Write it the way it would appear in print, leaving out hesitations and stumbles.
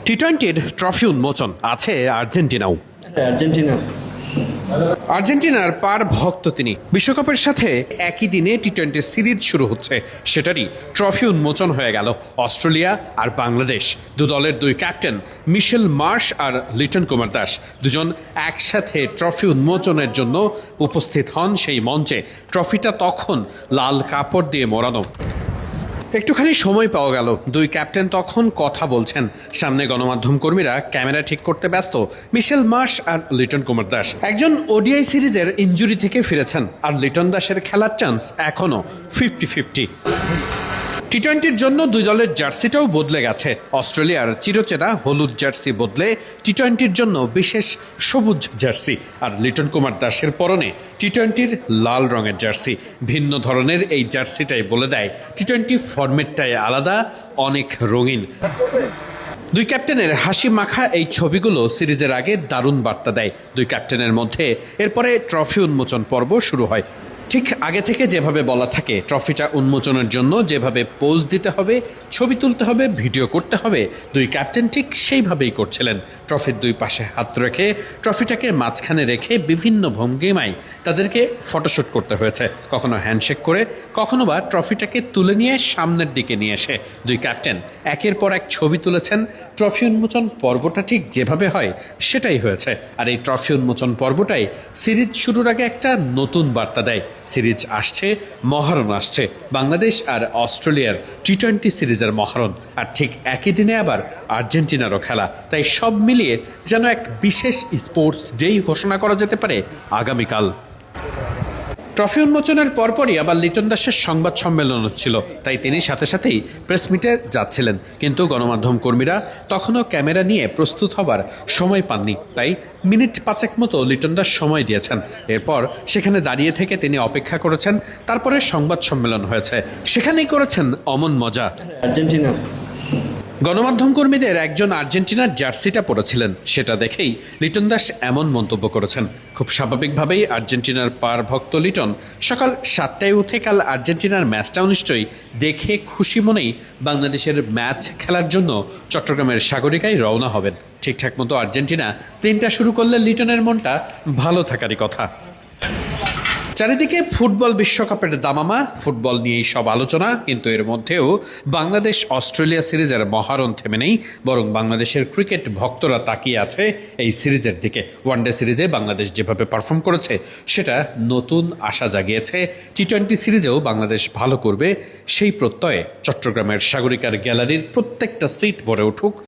টি-20-র trophy উন্মোচন আছে আর্জেন্টিনাও। আর্জেন্টিনার পার ভক্ত তিনি। বিশ্বকাপের সাথে একই দিনে টি-20 সিরিজ শুরু হচ্ছে, সেটারই ট্রফি উন্মোচন হয়ে গেল। অস্ট্রেলিয়া আর বাংলাদেশ, দু দলের দুই ক্যাপ্টেন মিশেল মার্শ আর লিটন কুমার দাস দুজন একসাথে ট্রফি উন্মোচনের জন্য উপস্থিত হন সেই মঞ্চে। ট্রফিটা তখন লাল কাপড় দিয়ে মোড়ানো। একটুখানি সময় পাওয়া গেল, দুই ক্যাপ্টেন তখন কথা বলছেন। সামনে গণমাধ্যম কর্মীরা ক্যামেরা ঠিক করতে ব্যস্ত। মিশেল মার্শ আর লিটন কুমার দাস একজন ওডিআই সিরিজের ইনজুরি থেকে ফিরেছেন, আর লিটন দাসের খেলার চান্স এখনো 50-50। টি-20-র জন্য দুই দলের জার্সিটাও বদলে গেছে। অস্ট্রেলিয়ার চিরচেনা হলুদ জার্সি বদলে টি-20-র জন্য বিশেষ সবুজ জার্সি, আর লিটন কুমার দাসের পরনে টি-20-র লাল রঙের জার্সি। ভিন্ন ধরনের এই জার্সিটাই বলে দেয় টি-20 ফরম্যাটটাই আলাদা, অনেক রঙিন। দুই ক্যাপ্টেনের হাসি মাখা এই ছবিগুলো সিরিজের আগে দারুণ বার্তা দেয় দুই ক্যাপ্টেনের মধ্যে। এরপরে ট্রফি উন্মোচন পর্ব শুরু হয়। ঠিক আগে থেকে যেভাবে বলা থাকে, ট্রফিটা উন্মোচনের জন্য যেভাবে পোজ দিতে হবে, ছবি তুলতে হবে, ভিডিও করতে হবে, দুই ক্যাপ্টেন ঠিক সেইভাবেই করছিলেন। ট্রফির দুই পাশে হাত রেখে, ট্রফিটাকে মাঝখানে রেখে বিভিন্ন ভঙ্গিমায় তাদেরকে ফটোশ্যুট করতে হয়েছে। কখনো হ্যান্ডশেক করে, কখনো বা ট্রফিটাকে তুলে নিয়ে সামনের দিকে নিয়ে এসে দুই ক্যাপ্টেন একের পর এক ছবি তুলেছেন। ট্রফি উন্মোচন পর্বটা ঠিক যেভাবে হয় সেটাই হয়েছে। আর এই ট্রফি উন্মোচন পর্বটাই সিরিজ শুরুর আগে একটা নতুন বার্তা দেয়। সিরিজ আসছে, মহারণ আসছে, বাংলাদেশ আর অস্ট্রেলিয়ার টি-20 সিরিজের মহারণ। আর ঠিক একই দিনে আবার আর্জেন্টিনারও খেলা। তাই সব মিলিয়ে যেন এক বিশেষ স্পোর্টস ডেই ঘোষণা করা যেতে পারে আগামীকাল। ট্রফি উন্মোচনের পরপরই আবার লিটন দাসের সংবাদ সম্মেলন হচ্ছিল, তাই তিনি সাথে সাথেই প্রেস মিটে যাচ্ছিলেন। কিন্তু গণমাধ্যম কর্মীরা তখনও ক্যামেরা নিয়ে প্রস্তুত হবার সময় পাননি, তাই মিনিট 5 মতো লিটন দাস সময় দিয়েছেন। এরপর সেখানে দাঁড়িয়ে থেকে তিনি অপেক্ষা করেছেন। তারপরে সংবাদ সম্মেলন হয়েছে, সেখানেই করেছেন অমন মজা। আর্জেন্টিনা গণমাধ্যম কর্মীদের একজন আর্জেন্টিনার জার্সিটা পরেছিলেন, সেটা দেখেই লিটন দাস এমন মন্তব্য করেছেন। খুব স্বাভাবিকভাবেই আর্জেন্টিনার পার ভক্ত লিটন সকাল 7টায় উঠে কাল আর্জেন্টিনার ম্যাচটাও নিশ্চয়ই দেখে খুশি মনেই বাংলাদেশের ম্যাচ খেলার জন্য চট্টগ্রামের সাগরিকায় রওনা হবেন। ঠিকঠাক মতো আর্জেন্টিনা 3টা শুরু করলে লিটনের মনটা ভালো থাকারই কথা। চারিদিকে ফুটবল বিশ্বকাপের দামামা, ফুটবল নিয়েই সব আলোচনা। কিন্তু এর মধ্যেও বাংলাদেশ অস্ট্রেলিয়া সিরিজের মহারণ থেমে নেই, বরং বাংলাদেশের ক্রিকেট ভক্তরা তাকিয়ে আছে এই সিরিজের দিকে। ওয়ানডে সিরিজে বাংলাদেশ যেভাবে পারফর্ম করেছে সেটা নতুন আশা জাগিয়েছে। টি-20 সিরিজেও বাংলাদেশ ভালো করবে সেই প্রত্যয়ে চট্টগ্রামের সাগরিকার গ্যালারির প্রত্যেকটা সিট ভরে উঠুক